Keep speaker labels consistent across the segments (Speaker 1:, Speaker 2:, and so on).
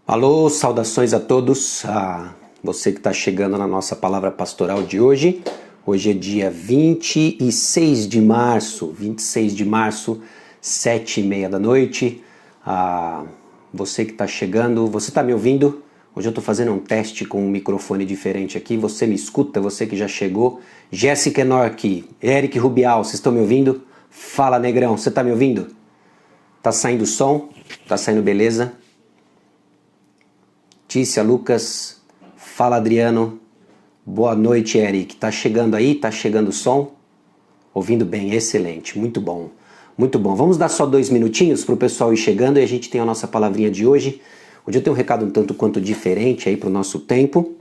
Speaker 1: Alô, saudações a todos, a você que está chegando na nossa palavra pastoral de hoje. Hoje é dia 26 de março, 7h30 da noite. Você que está chegando, você está me ouvindo? Hoje eu estou fazendo um teste com um microfone diferente aqui. Você me escuta, você que já chegou. Jéssica Enorque, Eric Rubial, vocês estão me ouvindo? Fala, Negrão, você está me ouvindo? Tá saindo som? Tá saindo beleza? Tícia, Lucas, fala Adriano, boa noite Eric, tá chegando aí, tá chegando o som? Ouvindo bem, excelente, muito bom, muito bom. Vamos dar só 2 minutinhos para o pessoal ir chegando e a gente tem a nossa palavrinha de hoje. Hoje eu tenho um recado um tanto quanto diferente aí para o nosso tempo.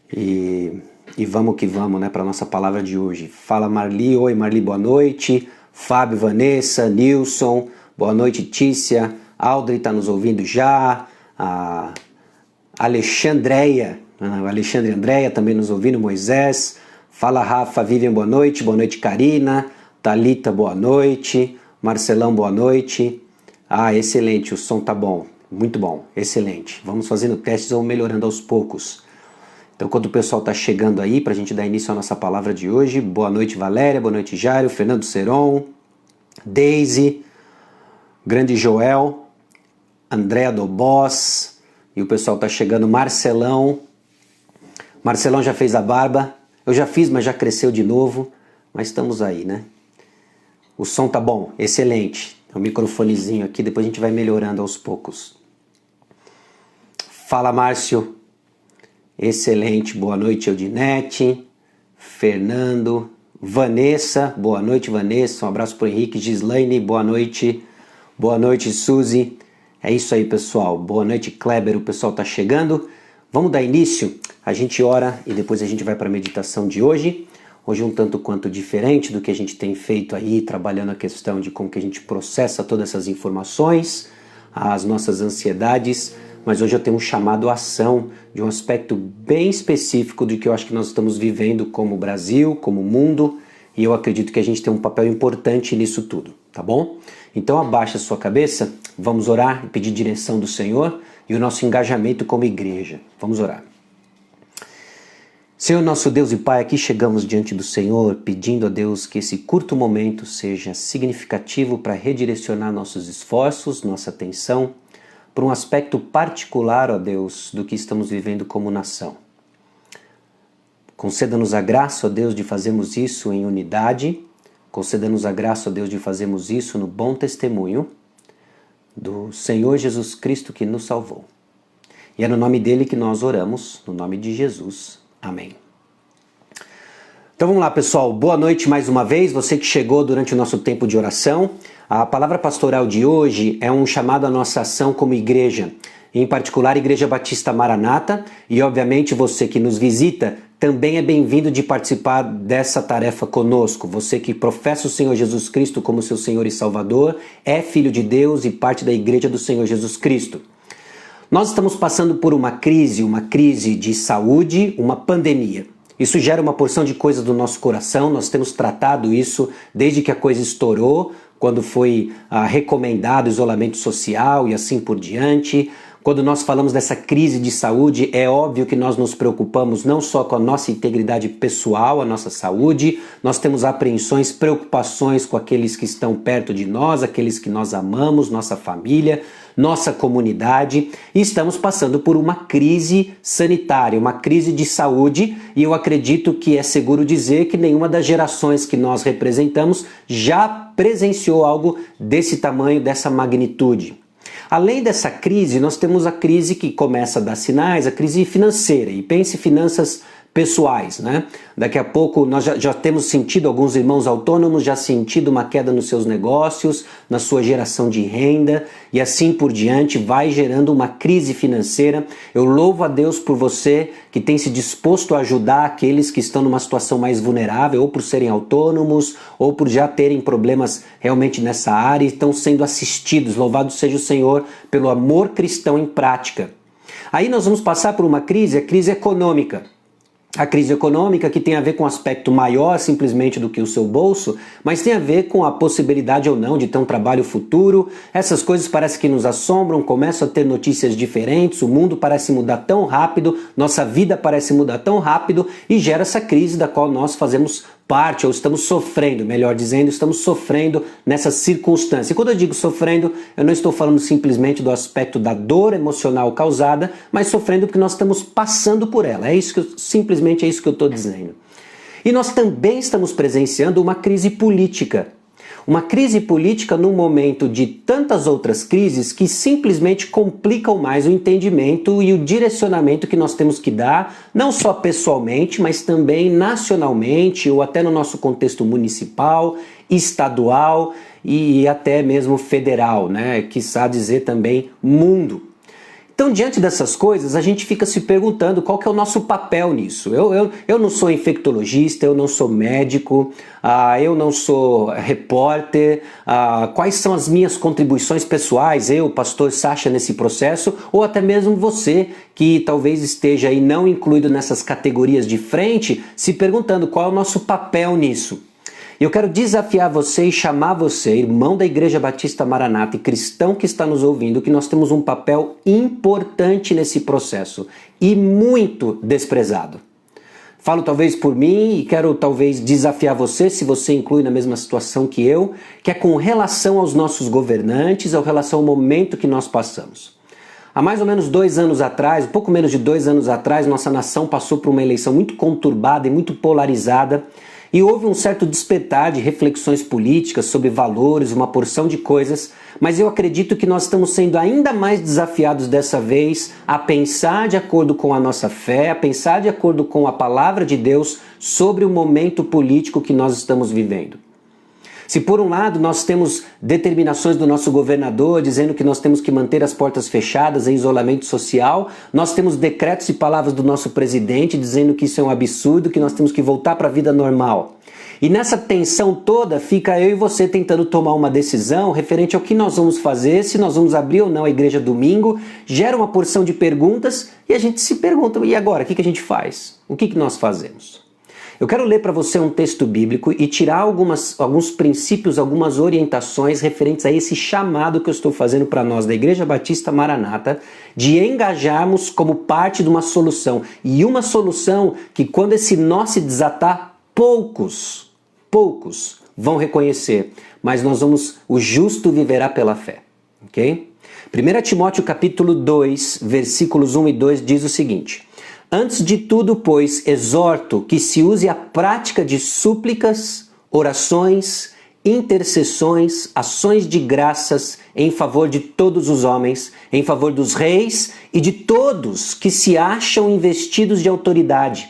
Speaker 1: E vamos que vamos, né, para a nossa palavra de hoje. Fala Marli, oi Marli, boa noite. Fábio, Vanessa, Nilson, boa noite Tícia. Audrey está nos ouvindo já, a Alexandreia também nos ouvindo, Moisés, fala Rafa, Vivian, boa noite Karina, Thalita, boa noite, Marcelão, boa noite, excelente, o som tá bom, muito bom, excelente, vamos fazendo testes ou melhorando aos poucos. Então quando o pessoal está chegando aí, para a gente dar início à nossa palavra de hoje, boa noite Valéria, boa noite Jairo, Fernando Seron, Daisy, grande Joel, Andréa Dobós, e o pessoal tá chegando, Marcelão já fez a barba, eu já fiz, mas já cresceu de novo, mas estamos aí, né? O som tá bom, excelente, é um microfonezinho aqui, depois a gente vai melhorando aos poucos. Fala Márcio, excelente, boa noite Eudinete, Fernando, Vanessa, boa noite Vanessa, um abraço pro Henrique, Gislaine, boa noite Suzy. É isso aí, pessoal. Boa noite, Kleber. O pessoal está chegando. Vamos dar início? A gente ora e depois a gente vai para a meditação de hoje. Hoje um tanto quanto diferente do que a gente tem feito aí, trabalhando a questão de como que a gente processa todas essas informações, as nossas ansiedades. Mas hoje eu tenho um chamado à ação de um aspecto bem específico do que eu acho que nós estamos vivendo como Brasil, como mundo. E eu acredito que a gente tem um papel importante nisso tudo, tá bom? Então abaixa a sua cabeça, vamos orar e pedir direção do Senhor e o nosso engajamento como igreja. Vamos orar. Senhor, nosso Deus e Pai, aqui chegamos diante do Senhor, pedindo a Deus que esse curto momento seja significativo para redirecionar nossos esforços, nossa atenção, para um aspecto particular, ó Deus, do que estamos vivendo como nação. Conceda-nos a graça, ó Deus, de fazermos isso em unidade. Conceda-nos a graça, ó Deus, de fazermos isso no bom testemunho do Senhor Jesus Cristo que nos salvou. E é no nome dele que nós oramos, no nome de Jesus. Amém. Então vamos lá, pessoal. Boa noite mais uma vez, você que chegou durante o nosso tempo de oração. A palavra pastoral de hoje é um chamado à nossa ação como igreja, em particular Igreja Batista Maranata, e obviamente você que nos visita também é bem-vindo de participar dessa tarefa conosco. Você que professa o Senhor Jesus Cristo como seu Senhor e Salvador, é filho de Deus e parte da Igreja do Senhor Jesus Cristo. Nós estamos passando por uma crise de saúde, uma pandemia. Isso gera uma porção de coisas do nosso coração, nós temos tratado isso desde que a coisa estourou, quando foi recomendado isolamento social e assim por diante. Quando nós falamos dessa crise de saúde, é óbvio que nós nos preocupamos não só com a nossa integridade pessoal, a nossa saúde, nós temos apreensões, preocupações com aqueles que estão perto de nós, aqueles que nós amamos, nossa família, nossa comunidade, e estamos passando por uma crise sanitária, uma crise de saúde, e eu acredito que é seguro dizer que nenhuma das gerações que nós representamos já presenciou algo desse tamanho, dessa magnitude. Além dessa crise, nós temos a crise que começa a dar sinais, a crise financeira, e pense finanças pessoais, né? Daqui a pouco nós já temos sentido, alguns irmãos autônomos já sentido uma queda nos seus negócios, na sua geração de renda e assim por diante, vai gerando uma crise financeira. Eu louvo a Deus por você que tem se disposto a ajudar aqueles que estão numa situação mais vulnerável, ou por serem autônomos, ou por já terem problemas realmente nessa área e estão sendo assistidos. Louvado seja o Senhor pelo amor cristão em prática. Aí nós vamos passar por uma crise, a crise econômica. A crise econômica, que tem a ver com um aspecto maior simplesmente do que o seu bolso, mas tem a ver com a possibilidade ou não de ter um trabalho futuro. Essas coisas parecem que nos assombram, começam a ter notícias diferentes, o mundo parece mudar tão rápido, nossa vida parece mudar tão rápido e gera essa crise da qual nós fazemos parte, ou estamos sofrendo, melhor dizendo, estamos sofrendo nessa circunstância. E quando eu digo sofrendo, eu não estou falando simplesmente do aspecto da dor emocional causada, mas sofrendo porque nós estamos passando por ela. Simplesmente é isso que eu estou dizendo. E nós também estamos presenciando uma crise política. Uma crise política num momento de tantas outras crises que simplesmente complicam mais o entendimento e o direcionamento que nós temos que dar, não só pessoalmente, mas também nacionalmente ou até no nosso contexto municipal, estadual e até mesmo federal, né? Quiçá dizer também mundo. Então, diante dessas coisas, a gente fica se perguntando qual que é o nosso papel nisso. Eu não sou infectologista, eu não sou médico, eu não sou repórter. Quais são as minhas contribuições pessoais, eu, pastor Sacha, nesse processo, ou até mesmo você, que talvez esteja aí não incluído nessas categorias de frente, se perguntando qual é o nosso papel nisso. Eu quero desafiar você e chamar você, irmão da Igreja Batista Maranata e cristão que está nos ouvindo, que nós temos um papel importante nesse processo e muito desprezado. Falo talvez por mim e quero talvez desafiar você, se você inclui na mesma situação que eu, que é com relação aos nossos governantes, ao relação ao momento que nós passamos. Há mais ou menos 2 anos atrás, um pouco menos de 2 anos atrás, nossa nação passou por uma eleição muito conturbada e muito polarizada. E houve um certo despertar de reflexões políticas sobre valores, uma porção de coisas, mas eu acredito que nós estamos sendo ainda mais desafiados dessa vez a pensar de acordo com a nossa fé, a pensar de acordo com a palavra de Deus sobre o momento político que nós estamos vivendo. Se por um lado nós temos determinações do nosso governador dizendo que nós temos que manter as portas fechadas em isolamento social, nós temos decretos e palavras do nosso presidente dizendo que isso é um absurdo, que nós temos que voltar para a vida normal. E nessa tensão toda fica eu e você tentando tomar uma decisão referente ao que nós vamos fazer, se nós vamos abrir ou não a igreja domingo, gera uma porção de perguntas e a gente se pergunta, e agora, o que a gente faz? O que nós fazemos? Eu quero ler para você um texto bíblico e tirar alguns princípios, algumas orientações referentes a esse chamado que eu estou fazendo para nós da Igreja Batista Maranata de engajarmos como parte de uma solução. E uma solução que quando esse nó se desatar, poucos vão reconhecer, mas o justo viverá pela fé. Ok? 1 Timóteo capítulo 2, versículos 1 e 2 diz o seguinte: antes de tudo, pois, exorto que se use a prática de súplicas, orações, intercessões, ações de graças em favor de todos os homens, em favor dos reis e de todos que se acham investidos de autoridade,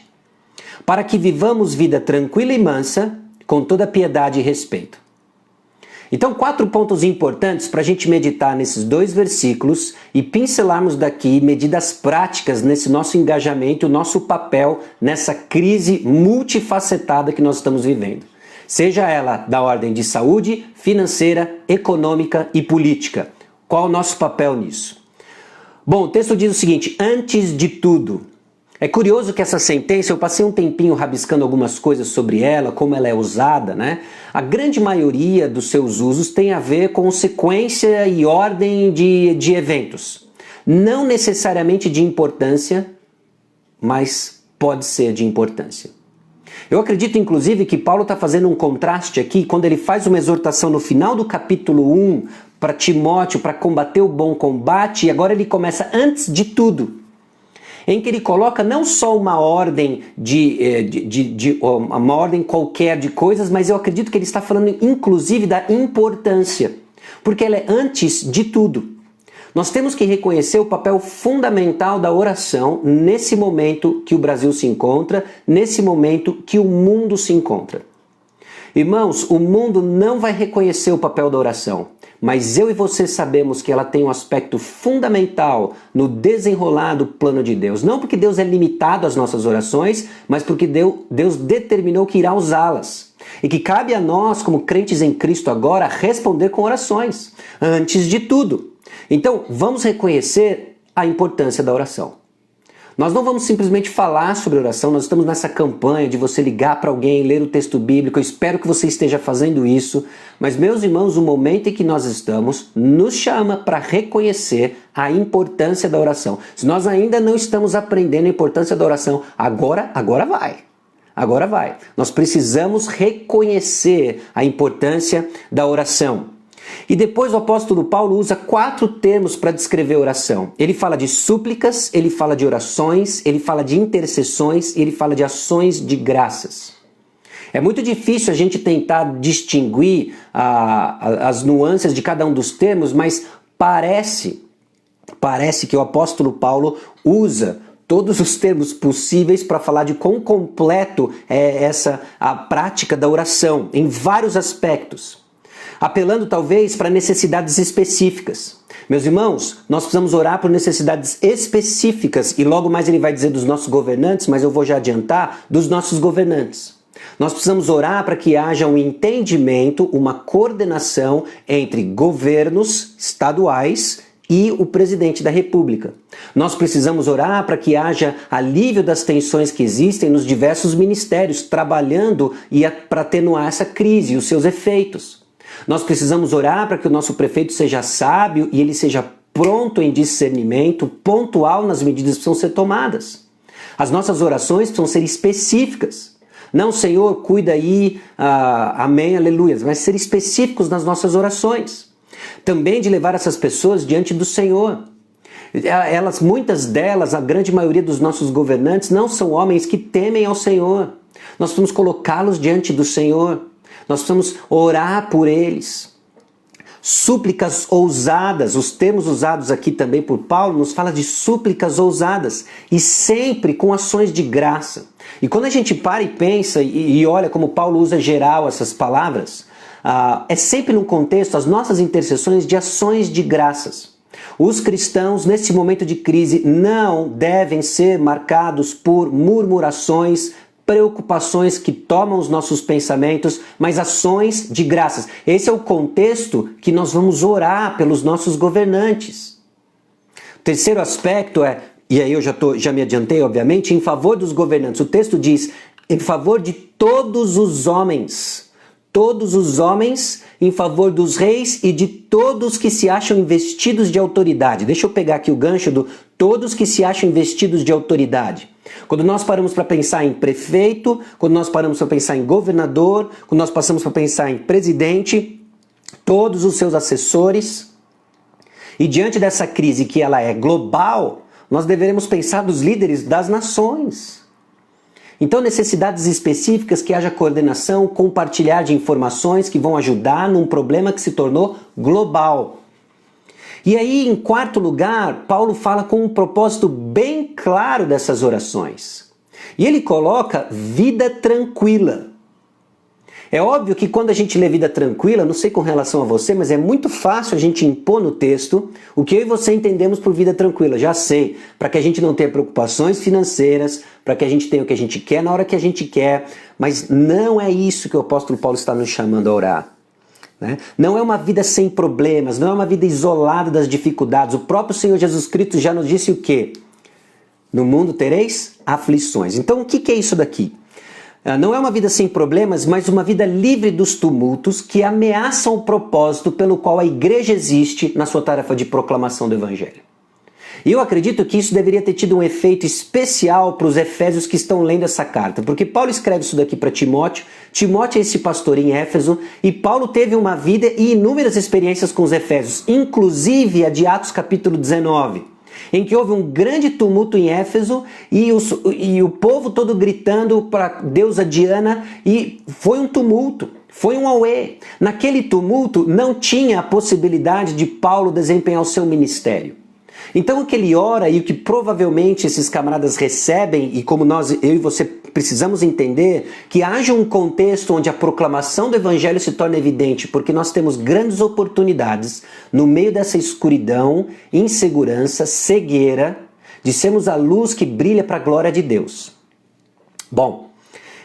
Speaker 1: para que vivamos vida tranquila e mansa, com toda piedade e respeito. Então, 4 pontos importantes para a gente meditar nesses 2 versículos e pincelarmos daqui medidas práticas nesse nosso engajamento, o nosso papel nessa crise multifacetada que nós estamos vivendo. Seja ela da ordem de saúde, financeira, econômica e política. Qual o nosso papel nisso? Bom, o texto diz o seguinte: antes de tudo. É curioso que essa sentença, eu passei um tempinho rabiscando algumas coisas sobre ela, como ela é usada, né? A grande maioria dos seus usos tem a ver com sequência e ordem de eventos. Não necessariamente de importância, mas pode ser de importância. Eu acredito, inclusive, que Paulo está fazendo um contraste aqui, quando ele faz uma exortação no final do capítulo 1 para Timóteo, para combater o bom combate, e agora ele começa antes de tudo, em que ele coloca não só uma ordem uma ordem qualquer de coisas, mas eu acredito que ele está falando inclusive da importância, porque ela é antes de tudo. Nós temos que reconhecer o papel fundamental da oração nesse momento que o Brasil se encontra, nesse momento que o mundo se encontra. Irmãos, o mundo não vai reconhecer o papel da oração, mas eu e você sabemos que ela tem um aspecto fundamental no desenrolar do plano de Deus. Não porque Deus é limitado às nossas orações, mas porque Deus determinou que irá usá-las. E que cabe a nós, como crentes em Cristo agora, responder com orações, antes de tudo. Então, vamos reconhecer a importância da oração. Nós não vamos simplesmente falar sobre oração, nós estamos nessa campanha de você ligar para alguém, ler o texto bíblico. Eu espero que você esteja fazendo isso, mas meus irmãos, o momento em que nós estamos nos chama para reconhecer a importância da oração. Se nós ainda não estamos aprendendo a importância da oração, agora vai. Agora vai. Nós precisamos reconhecer a importância da oração. E depois o apóstolo Paulo usa 4 termos para descrever a oração. Ele fala de súplicas, ele fala de orações, ele fala de intercessões e ele fala de ações de graças. É muito difícil a gente tentar distinguir as nuances de cada um dos termos, mas parece que o apóstolo Paulo usa todos os termos possíveis para falar de quão completo é a prática da oração, em vários aspectos. Apelando talvez para necessidades específicas. Meus irmãos, nós precisamos orar por necessidades específicas, e logo mais ele vai dizer dos nossos governantes, mas eu vou já adiantar, dos nossos governantes. Nós precisamos orar para que haja um entendimento, uma coordenação entre governos estaduais e o presidente da República. Nós precisamos orar para que haja alívio das tensões que existem nos diversos ministérios, trabalhando para atenuar essa crise e os seus efeitos. Nós precisamos orar para que o nosso prefeito seja sábio e ele seja pronto em discernimento, pontual nas medidas que precisam ser tomadas. As nossas orações precisam ser específicas. Não, Senhor, cuida aí, amém, aleluia, mas ser específicos nas nossas orações. Também de levar essas pessoas diante do Senhor. Muitas delas, a grande maioria dos nossos governantes, não são homens que temem ao Senhor. Nós precisamos colocá-los diante do Senhor. Nós precisamos orar por eles. Súplicas ousadas, os termos usados aqui também por Paulo, nos fala de súplicas ousadas e sempre com ações de graça. E quando a gente para e pensa e olha como Paulo usa geral essas palavras, é sempre no contexto, as nossas intercessões de ações de graças. Os cristãos, nesse momento de crise, não devem ser marcados por murmurações, preocupações que tomam os nossos pensamentos, mas ações de graças. Esse é o contexto que nós vamos orar pelos nossos governantes. O terceiro aspecto e aí eu já me adiantei, obviamente, em favor dos governantes. O texto diz, em favor de todos os homens em favor dos reis e de todos que se acham investidos de autoridade. Deixa eu pegar aqui o gancho do todos que se acham investidos de autoridade. Quando nós paramos para pensar em prefeito, quando nós paramos para pensar em governador, quando nós passamos para pensar em presidente, todos os seus assessores, e diante dessa crise que ela é global, nós deveremos pensar nos líderes das nações. Então, necessidades específicas, que haja coordenação, compartilhar de informações que vão ajudar num problema que se tornou global. E aí, em quarto lugar, Paulo fala com um propósito bem claro dessas orações. E ele coloca vida tranquila. É óbvio que quando a gente lê vida tranquila, não sei com relação a você, mas é muito fácil a gente impor no texto o que eu e você entendemos por vida tranquila. Já sei, para que a gente não tenha preocupações financeiras, para que a gente tenha o que a gente quer na hora que a gente quer, mas não é isso que o apóstolo Paulo está nos chamando a orar. Né? Não é uma vida sem problemas, não é uma vida isolada das dificuldades. O próprio Senhor Jesus Cristo já nos disse o quê? No mundo tereis aflições. Então o que é isso daqui? Não é uma vida sem problemas, mas uma vida livre dos tumultos que ameaçam o propósito pelo qual a igreja existe na sua tarefa de proclamação do Evangelho. E eu acredito que isso deveria ter tido um efeito especial para os efésios que estão lendo essa carta, porque Paulo escreve isso daqui para Timóteo, Timóteo é esse pastor em Éfeso, e Paulo teve uma vida e inúmeras experiências com os efésios, inclusive a de Atos capítulo 19. Em que houve um grande tumulto em Éfeso e o povo todo gritando para a deusa Diana, e foi um tumulto, foi um auê. Naquele tumulto não tinha a possibilidade de Paulo desempenhar o seu ministério. Então o que ele ora e o que provavelmente esses camaradas recebem, e como eu e você precisamos entender, que haja um contexto onde a proclamação do Evangelho se torna evidente, porque nós temos grandes oportunidades no meio dessa escuridão, insegurança, cegueira, de sermos a luz que brilha para a glória de Deus. Bom,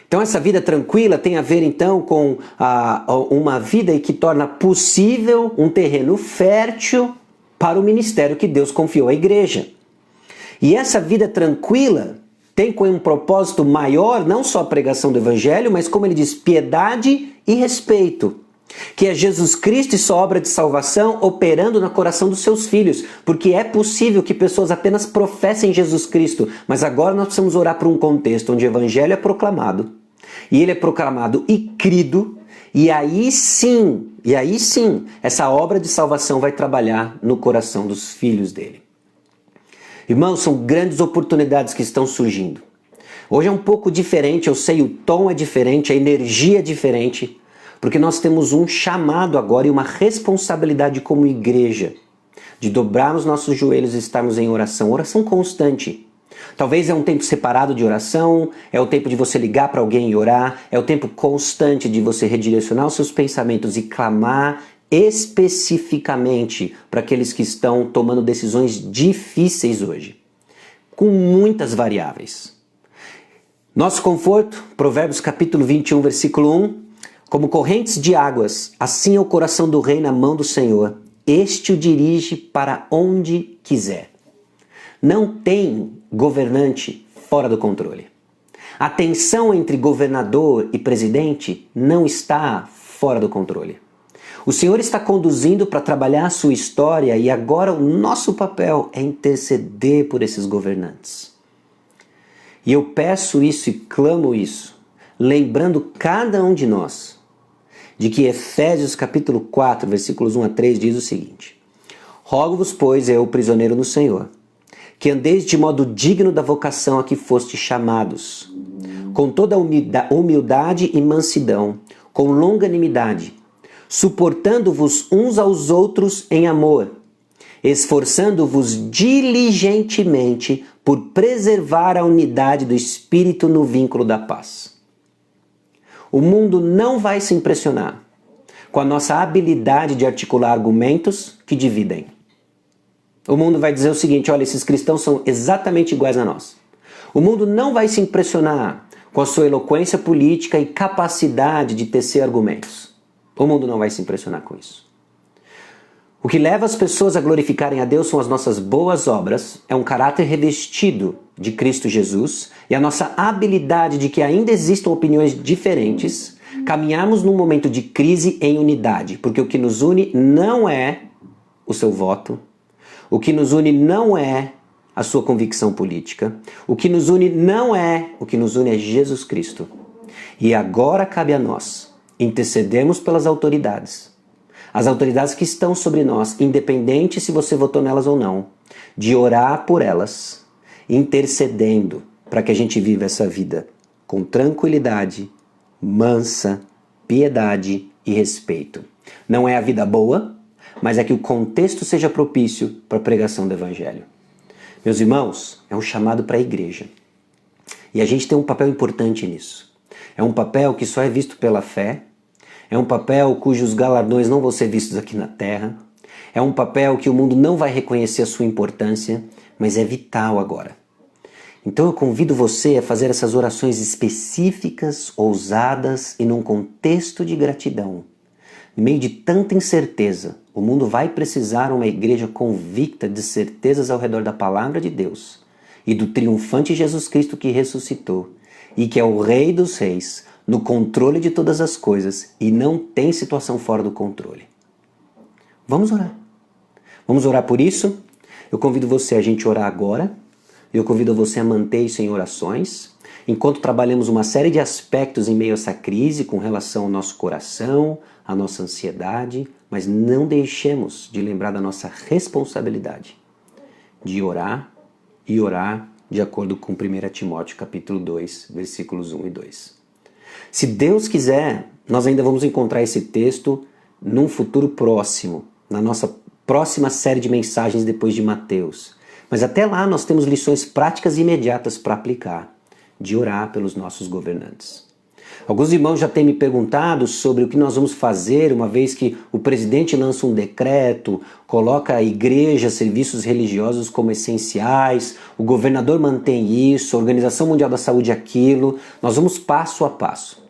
Speaker 1: então essa vida tranquila tem a ver então com uma vida que torna possível um terreno fértil para o ministério que Deus confiou à igreja. E essa vida tranquila tem como um propósito maior não só a pregação do Evangelho, mas como ele diz, piedade e respeito. Que é Jesus Cristo e sua obra de salvação operando no coração dos seus filhos. Porque é possível que pessoas apenas professem Jesus Cristo, mas agora nós precisamos orar por um contexto onde o Evangelho é proclamado. E ele é proclamado e crido, e aí sim, essa obra de salvação vai trabalhar no coração dos filhos dele. Irmãos, são grandes oportunidades que estão surgindo. Hoje é um pouco diferente, eu sei, o tom é diferente, a energia é diferente, porque nós temos um chamado agora e uma responsabilidade como igreja de dobrarmos nossos joelhos e estarmos em oração, oração constante. Talvez é um tempo separado de oração, é o tempo de você ligar para alguém e orar, é o tempo constante de você redirecionar os seus pensamentos e clamar especificamente para aqueles que estão tomando decisões difíceis hoje, com muitas variáveis. Nosso conforto, Provérbios capítulo 21, versículo 1, como correntes de águas, assim é o coração do rei na mão do Senhor, este o dirige para onde quiser. Não tem governante fora do controle. A tensão entre governador e presidente não está fora do controle. O Senhor está conduzindo para trabalhar a sua história e agora o nosso papel é interceder por esses governantes. E eu peço isso e clamo isso, lembrando cada um de nós de que Efésios capítulo 4, versículos 1 a 3 diz o seguinte: Rogo-vos, pois, eu, prisioneiro no Senhor, que andeis de modo digno da vocação a que foste chamados, com toda humildade e mansidão, com longanimidade, suportando-vos uns aos outros em amor, esforçando-vos diligentemente por preservar a unidade do Espírito no vínculo da paz. O mundo não vai se impressionar com a nossa habilidade de articular argumentos que dividem. O mundo vai dizer o seguinte: olha, esses cristãos são exatamente iguais a nós. O mundo não vai se impressionar com a sua eloquência política e capacidade de tecer argumentos. O mundo não vai se impressionar com isso. O que leva as pessoas a glorificarem a Deus são as nossas boas obras, é um caráter revestido de Cristo Jesus e a nossa habilidade de que ainda existam opiniões diferentes, caminharmos num momento de crise em unidade, porque o que nos une não é o seu voto, o que nos une não é a sua convicção política, o que nos une é Jesus Cristo. E agora cabe a nós intercedermos pelas autoridades. As autoridades que estão sobre nós, independente se você votou nelas ou não, de orar por elas, intercedendo para que a gente viva essa vida com tranquilidade, mansa, piedade e respeito. Não é a vida boa, mas é que o contexto seja propício para a pregação do Evangelho. Meus irmãos, é um chamado para a igreja. E a gente tem um papel importante nisso. É um papel que só é visto pela fé, é um papel cujos galardões não vão ser vistos aqui na terra, é um papel que o mundo não vai reconhecer a sua importância, mas é vital agora. Então eu convido você a fazer essas orações específicas, ousadas e num contexto de gratidão. No meio de tanta incerteza, o mundo vai precisar uma igreja convicta de certezas ao redor da palavra de Deus e do triunfante Jesus Cristo que ressuscitou e que é o Rei dos Reis, no controle de todas as coisas e não tem situação fora do controle. Vamos orar. Vamos orar por isso? Eu convido você a gente orar agora. Eu convido você a manter isso em orações, enquanto trabalhamos uma série de aspectos em meio a essa crise com relação ao nosso coração, à nossa ansiedade, mas não deixemos de lembrar da nossa responsabilidade de orar e orar de acordo com 1 Timóteo capítulo 2, versículos 1 e 2. Se Deus quiser, nós ainda vamos encontrar esse texto num futuro próximo, na nossa próxima série de mensagens depois de Mateus. Mas até lá nós temos lições práticas e imediatas para aplicar, de orar pelos nossos governantes. Alguns irmãos já têm me perguntado sobre o que nós vamos fazer uma vez que o presidente lança um decreto, coloca a igreja, serviços religiosos como essenciais, o governador mantém isso, a Organização Mundial da Saúde aquilo. Nós vamos passo a passo.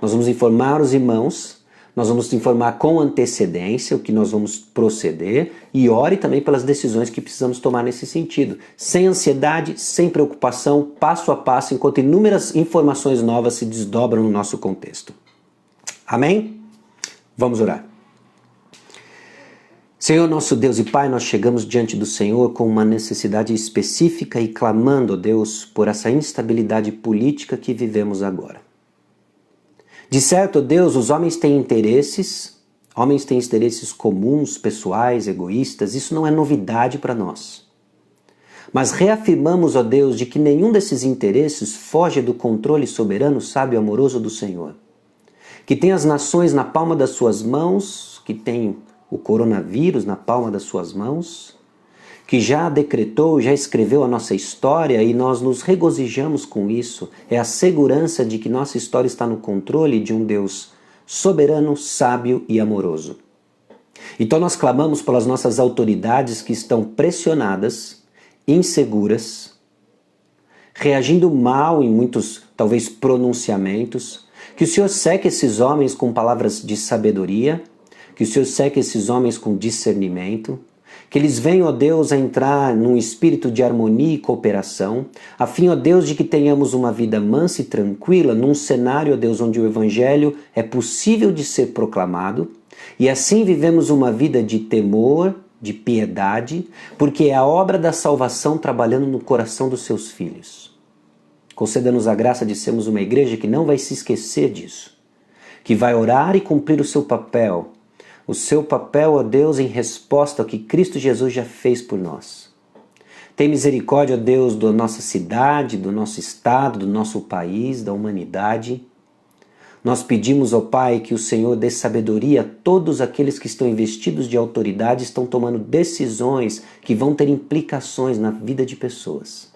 Speaker 1: Nós vamos informar os irmãos Nós vamos te informar com antecedência o que nós vamos proceder e ore também pelas decisões que precisamos tomar nesse sentido. Sem ansiedade, sem preocupação, passo a passo, enquanto inúmeras informações novas se desdobram no nosso contexto. Amém? Vamos orar. Senhor, nosso Deus e Pai, nós chegamos diante do Senhor com uma necessidade específica e clamando, Deus, por essa instabilidade política que vivemos agora. De certo, Deus, os homens têm interesses comuns, pessoais, egoístas, isso não é novidade para nós. Mas reafirmamos, ó Deus, de que nenhum desses interesses foge do controle soberano, sábio e amoroso do Senhor. Que tem as nações na palma das suas mãos, que tem o coronavírus na palma das suas mãos, que já decretou, já escreveu a nossa história e nós nos regozijamos com isso. É a segurança de que nossa história está no controle de um Deus soberano, sábio e amoroso. Então nós clamamos pelas nossas autoridades que estão pressionadas, inseguras, reagindo mal em muitos, talvez, pronunciamentos, que o Senhor seque esses homens com palavras de sabedoria, que o Senhor seque esses homens com discernimento, que eles venham, ó Deus, a entrar num espírito de harmonia e cooperação, a fim, ó Deus, de que tenhamos uma vida mansa e tranquila, num cenário, ó Deus, onde o Evangelho é possível de ser proclamado, e assim vivemos uma vida de temor, de piedade, porque é a obra da salvação trabalhando no coração dos seus filhos. Conceda-nos a graça de sermos uma igreja que não vai se esquecer disso, que vai orar e cumprir o seu papel, ó Deus, em resposta ao que Cristo Jesus já fez por nós. Tem misericórdia, ó Deus, da nossa cidade, do nosso estado, do nosso país, da humanidade. Nós pedimos, ó Pai, que o Senhor dê sabedoria a todos aqueles que estão investidos de autoridade, estão tomando decisões que vão ter implicações na vida de pessoas.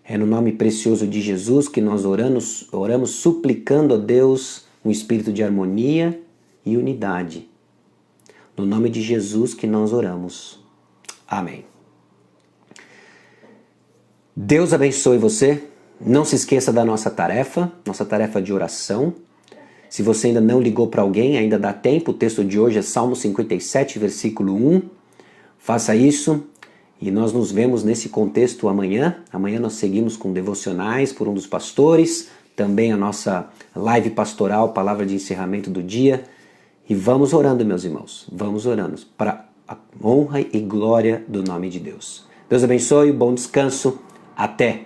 Speaker 1: É no nome precioso de Jesus que nós oramos suplicando a Deus um espírito de harmonia e unidade. No nome de Jesus que nós oramos. Amém. Deus abençoe você. Não se esqueça da nossa tarefa de oração. Se você ainda não ligou para alguém, ainda dá tempo. O texto de hoje é Salmo 57, versículo 1. Faça isso e nós nos vemos nesse contexto amanhã. Amanhã nós seguimos com devocionais por um dos pastores, também a nossa live pastoral, palavra de encerramento do dia. E vamos orando, meus irmãos, vamos orando para a honra e glória do nome de Deus. Deus abençoe, bom descanso, até!